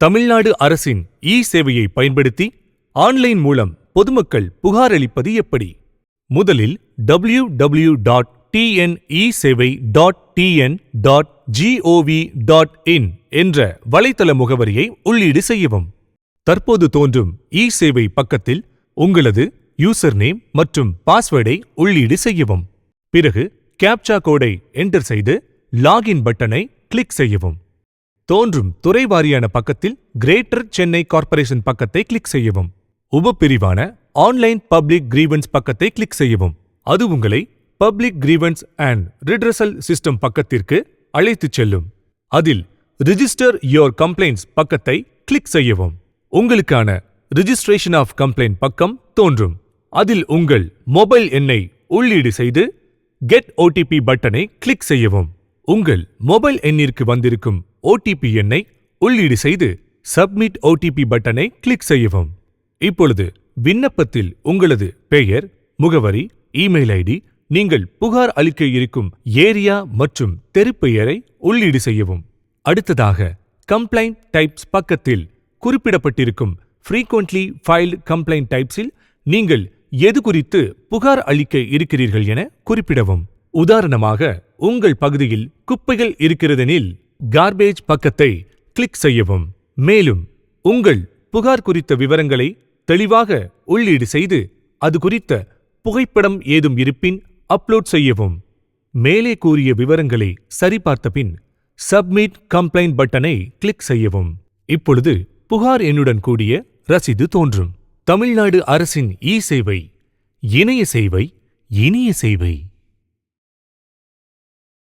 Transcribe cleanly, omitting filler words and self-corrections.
தமிழ்நாடு அரசின் சேவையை பயன்படுத்தி ஆன்லைன் மூலம் பொதுமக்கள் புகார் அளிப்பது எப்படி? முதலில் www.tnesevai.tn.gov.in என்ற வலைத்தள முகவரியை உள்ளீடு செய்யவும். தற்போது தோன்றும் சேவை பக்கத்தில் உங்களது யூசர் நேம் மற்றும் பாஸ்வேர்டை உள்ளீடு செய்யவும். பிறகு கேப்சா கோடை என்டர் செய்து லாகின் பட்டனை கிளிக் செய்யவும். தோன்றும் துறை வாரியான பக்கத்தில் கிரேட்டர் சென்னை கார்ப்பரேஷன் பக்கத்தை கிளிக் செய்யவும். உபப்பிரிவான ஆன்லைன் பப்ளிக் கிரீவன்ஸ் பக்கத்தை கிளிக் செய்யவும். அது உங்களை public grievance and redressal system பக்கத்திற்கு அழைத்துச் செல்லும். அதில் ரிஜிஸ்டர் யோர் கம்ப்ளைண்ட்ஸ் பக்கத்தை கிளிக் செய்யவும். உங்களுக்கான ரிஜிஸ்ட்ரேஷன் ஆஃப் கம்ப்ளைண்ட் பக்கம் தோன்றும். அதில் உங்கள் மொபைல் எண்ணை உள்ளீடு செய்து கெட் ஓடிபி பட்டனை கிளிக் செய்யவும். உங்கள் மொபைல் எண்ணிற்கு வந்திருக்கும் ஓடிபி எண்ணை உள்ளீடு செய்து சப்மிட் ஓடிபி பட்டனை கிளிக் செய்யவும். இப்பொழுது விண்ணப்பத்தில் உங்களது பெயர், முகவரி, இமெயில் ஐடி, நீங்கள் புகார் அளிக்க இருக்கும் ஏரியா மற்றும் தெருப்பெயரை உள்ளீடு செய்யவும். அடுத்ததாக கம்ப்ளைண்ட் டைப்ஸ் பக்கத்தில் குறிப்பிடப்பட்டிருக்கும் ஃப்ரீக்வென்ட்லி ஃபைல்டு கம்ப்ளைண்ட் டைப்ஸில் நீங்கள் எது குறித்து புகார் அளிக்க இருக்கிறீர்கள் என குறிப்பிடவும். உதாரணமாக, உங்கள் பகுதியில் குப்பைகள் இருக்கிறதெனில் கார்பேஜ் பக்கத்தை கிளிக் செய்யவும். மேலும் உங்கள் புகார் குறித்த விவரங்களை தெளிவாக உள்ளீடு செய்து அது குறித்த புகைப்படம் ஏதும் இருப்பின் அப்லோட் செய்யவும். மேலே கூறிய விவரங்களை சரிபார்த்த பின் சப்மிட் கம்ப்ளைண்ட் பட்டனை கிளிக் செய்யவும். இப்பொழுது புகார் எண்ணுடன் கூடிய ரசீது தோன்றும். தமிழ்நாடு அரசின் சேவை, இணைய சேவை, இனிய சேவை.